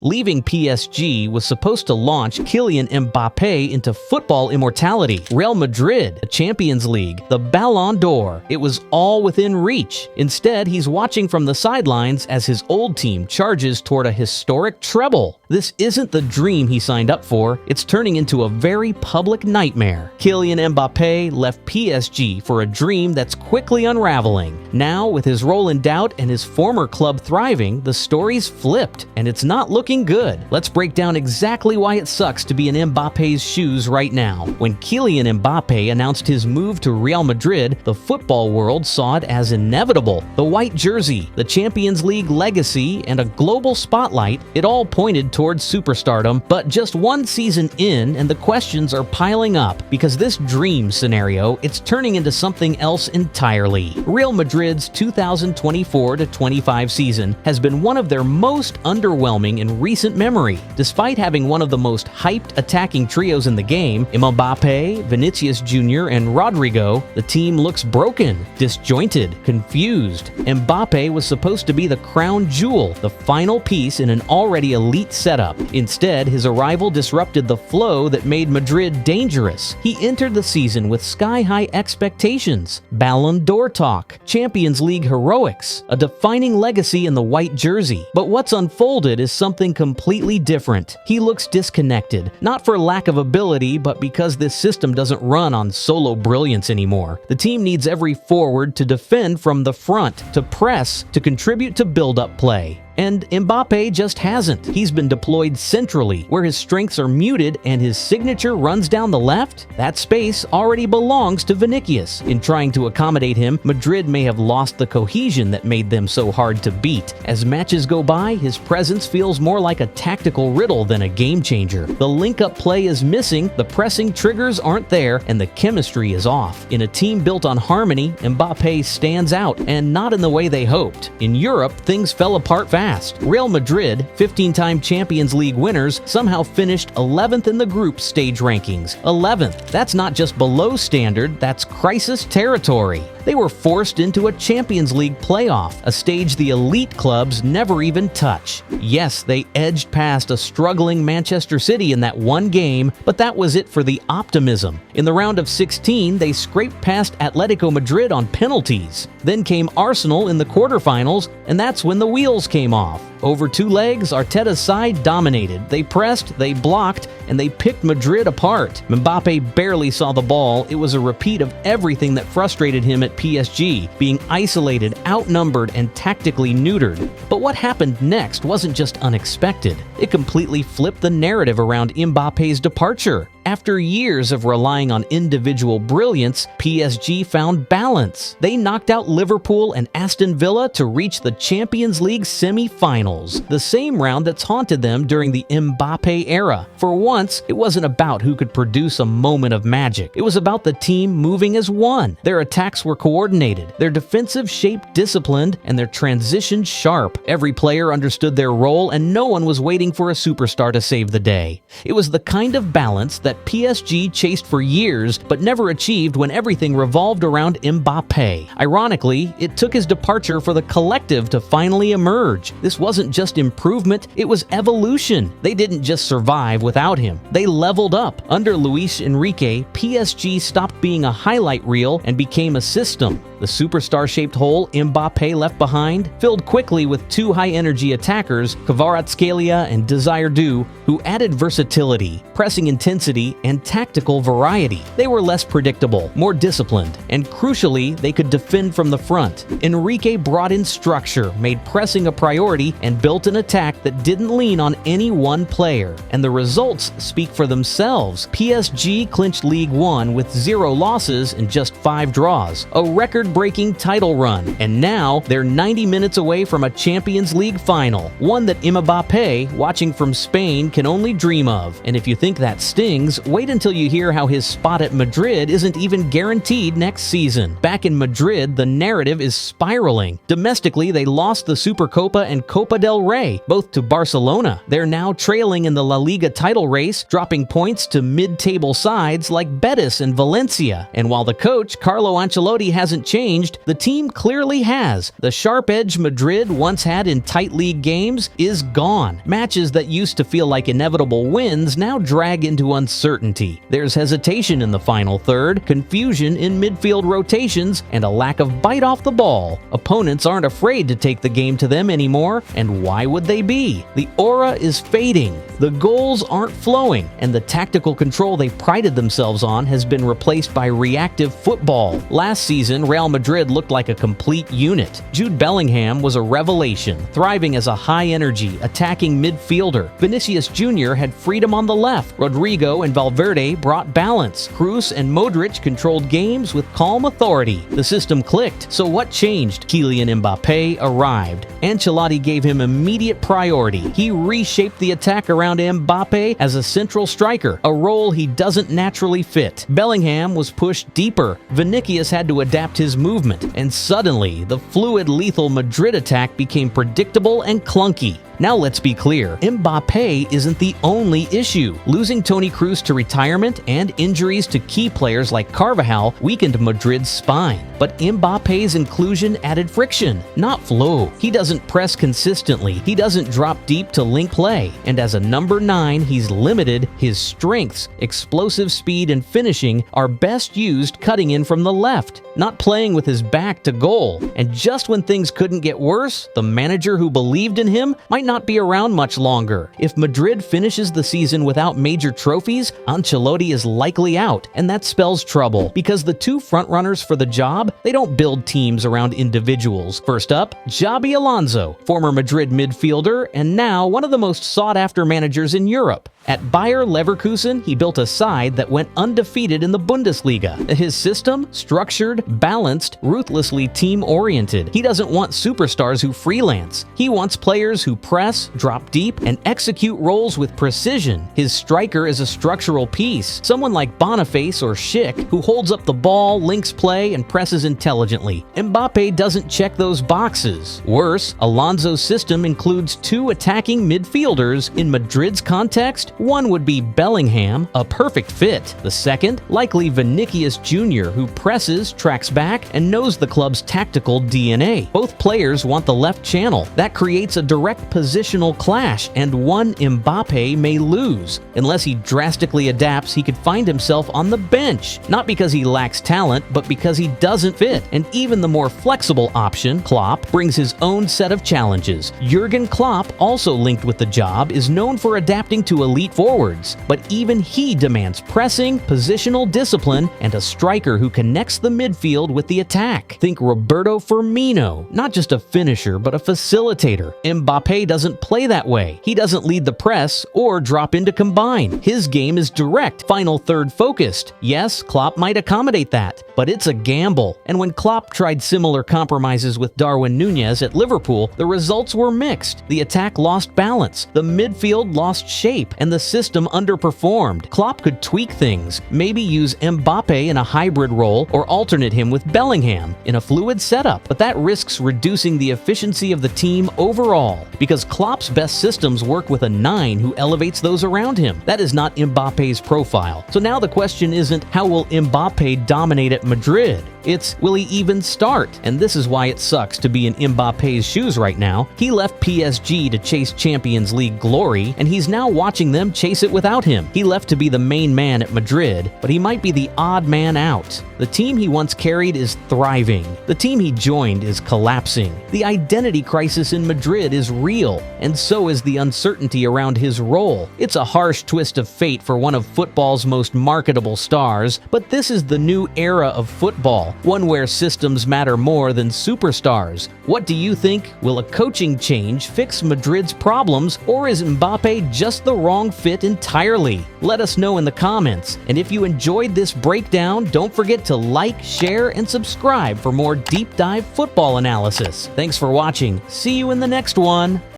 Leaving PSG was supposed to launch Kylian Mbappé into football immortality. Real Madrid, the Champions League, the Ballon d'Or. It was all within reach. Instead, he's watching from the sidelines as his old team charges toward a historic treble. This isn't the dream he signed up for. It's turning into a very public nightmare. Kylian Mbappé left PSG for a dream that's quickly unraveling. Now, with his role in doubt and his former club thriving, the story's flipped, and it's not looking good. Let's break down exactly why it sucks to be in Mbappe's shoes right now. When Kylian Mbappé announced his move to Real Madrid, the football world saw it as inevitable. The white jersey, the Champions League legacy, and a global spotlight, it all pointed towards superstardom. But just one season in, and the questions are piling up, because this dream scenario, it's turning into something else entirely. Real Madrid's 2024-25 season has been one of their most underwhelming in recent memory. Despite having one of the most hyped attacking trios in the game, Mbappé, Vinicius Jr., and Rodrigo, the team looks broken, disjointed, confused. Mbappé was supposed to be the crown jewel, the final piece in an already elite setup. Instead, his arrival disrupted the flow that made Madrid dangerous. He entered the season with sky-high expectations, Ballon d'Or talk, Champions League heroics, a defining legacy in the white jersey. But what's unfolded is something completely different. He looks disconnected, not for lack of ability, but because this system doesn't run on solo brilliance anymore. The team needs every forward to defend from the front, to press, to contribute to build-up play. And Mbappé just hasn't. He's been deployed centrally, where his strengths are muted and his signature runs down the left. That space already belongs to Vinicius. In trying to accommodate him, Madrid may have lost the cohesion that made them so hard to beat. As matches go by, his presence feels more like a tactical riddle than a game changer. The link-up play is missing, the pressing triggers aren't there, and the chemistry is off. In a team built on harmony, Mbappé stands out, and not in the way they hoped. In Europe, things fell apart fast. Real Madrid, 15-time Champions League winners, somehow finished 11th in the group stage rankings. 11th. That's not just below standard, that's crisis territory. They were forced into a Champions League playoff, a stage the elite clubs never even touch. Yes, they edged past a struggling Manchester City in that one game, but that was it for the optimism. In the round of 16, they scraped past Atletico Madrid on penalties. Then came Arsenal in the quarterfinals, and that's when the wheels came off. Over two legs, Arteta's side dominated. They pressed, they blocked, and they picked Madrid apart. Mbappé barely saw the ball. It was a repeat of everything that frustrated him at PSG, being isolated, outnumbered, and tactically neutered. But what happened next wasn't just unexpected. It completely flipped the narrative around Mbappé's departure. After years of relying on individual brilliance, PSG found balance. They knocked out Liverpool and Aston Villa to reach the Champions League semi-finals, the same round that's haunted them during the Mbappé era. For once, it wasn't about who could produce a moment of magic. It was about the team moving as one. Their attacks were coordinated, their defensive shape disciplined, and their transition sharp. Every player understood their role, and no one was waiting for a superstar to save the day. It was the kind of balance that PSG chased for years but never achieved when everything revolved around Mbappé. Ironically, it took his departure for the collective to finally emerge. This wasn't just improvement, it was evolution. They didn't just survive without him. They leveled up. Under Luis Enrique, PSG stopped being a highlight reel and became a system. The superstar-shaped hole Mbappé left behind filled quickly with two high-energy attackers, Kvaratskhelia and Desire, who added versatility, pressing intensity, and tactical variety. They were less predictable, more disciplined, and crucially, they could defend from the front. Enrique brought in structure, made pressing a priority, and built an attack that didn't lean on any one player. And the results speak for themselves. PSG clinched League One with 0 losses and just 5 draws, a record-breaking title run, and now they're 90 minutes away from a Champions League final, one that Mbappé, watching from Spain, can only dream of. And if you think that stings, wait until you hear how his spot at Madrid isn't even guaranteed next season. Back in Madrid, the narrative is spiraling. Domestically, they lost the Supercopa and Copa del Rey, both to Barcelona. They're now trailing in the La Liga title race, dropping points to mid-table sides like Betis and Valencia. And while the coach, Carlo Ancelotti, hasn't changed, changed, the team clearly has. The sharp edge Madrid once had in tight league games is gone. Matches that used to feel like inevitable wins now drag into uncertainty. There's hesitation in the final third, confusion in midfield rotations, and a lack of bite off the ball. Opponents aren't afraid to take the game to them anymore, and why would they be? The aura is fading, the goals aren't flowing, and the tactical control they prided themselves on has been replaced by reactive football. Last season, Real Madrid looked like a complete unit. Jude Bellingham was a revelation, thriving as a high-energy, attacking midfielder. Vinicius Jr. had freedom on the left. Rodrigo and Valverde brought balance. Kroos and Modric controlled games with calm authority. The system clicked. So what changed? Kylian Mbappé arrived. Ancelotti gave him immediate priority. He reshaped the attack around Mbappé as a central striker, a role he doesn't naturally fit. Bellingham was pushed deeper. Vinicius had to adapt his movement, and suddenly, the fluid, lethal Madrid attack became predictable and clunky. Now let's be clear, Mbappé isn't the only issue. Losing Toni Kroos to retirement and injuries to key players like Carvajal weakened Madrid's spine. But Mbappé's inclusion added friction, not flow. He doesn't press consistently, he doesn't drop deep to link play, and as a number 9, he's limited. His strengths, explosive speed and finishing, are best used cutting in from the left, not playing with his back to goal. And just when things couldn't get worse, the manager who believed in him might not be around much longer. If Madrid finishes the season without major trophies, Ancelotti is likely out, and that spells trouble, because the two frontrunners for the job, they don't build teams around individuals. First up, Xabi Alonso, former Madrid midfielder and now one of the most sought-after managers in Europe. At Bayer Leverkusen, he built a side that went undefeated in the Bundesliga. His system? Structured, balanced, ruthlessly team-oriented. He doesn't want superstars who freelance. He wants players who press, drop deep, and execute roles with precision. His striker is a structural piece, someone like Boniface or Schick, who holds up the ball, links play, and presses intelligently. Mbappé doesn't check those boxes. Worse, Alonso's system includes two attacking midfielders. In Madrid's context, one would be Bellingham, a perfect fit. The second, likely Vinicius Jr., who presses, tracks back, and knows the club's tactical DNA. Both players want the left channel. That creates a direct positional clash, and one Mbappé may lose. Unless he drastically adapts, he could find himself on the bench. Not because he lacks talent, but because he doesn't fit. And even the more flexible option, Klopp, brings his own set of challenges. Jurgen Klopp, also linked with the job, is known for adapting to elite forwards, but even he demands pressing, positional discipline, and a striker who connects the midfield with the attack. Think Roberto Firmino, not just a finisher, but a facilitator. Mbappé doesn't play that way. He doesn't lead the press or drop in to combine. His game is direct, final third focused. Yes, Klopp might accommodate that, but it's a gamble. And when Klopp tried similar compromises with Darwin Núñez at Liverpool, the results were mixed. The attack lost balance, the midfield lost shape, and the system underperformed. Klopp could tweak things, maybe use Mbappé in a hybrid role or alternate him with Bellingham in a fluid setup, but that risks reducing the efficiency of the team overall, because Klopp's best systems work with a 9 who elevates those around him. That is not Mbappé's profile. So now the question isn't how will Mbappé dominate at Madrid? It's, will he even start? And this is why it sucks to be in Mbappé's shoes right now. He left PSG to chase Champions League glory, and he's now watching them chase it without him. He left to be the main man at Madrid, but he might be the odd man out. The team he once carried is thriving. The team he joined is collapsing. The identity crisis in Madrid is real, and so is the uncertainty around his role. It's a harsh twist of fate for one of football's most marketable stars, but this is the new era of football, one where systems matter more than superstars. What do you think? Will a coaching change fix Madrid's problems, or is Mbappé just the wrong fit entirely? Let us know in the comments. And if you enjoyed this breakdown, don't forget to like, share, and subscribe for more deep dive football analysis. Thanks for watching. See you in the next one.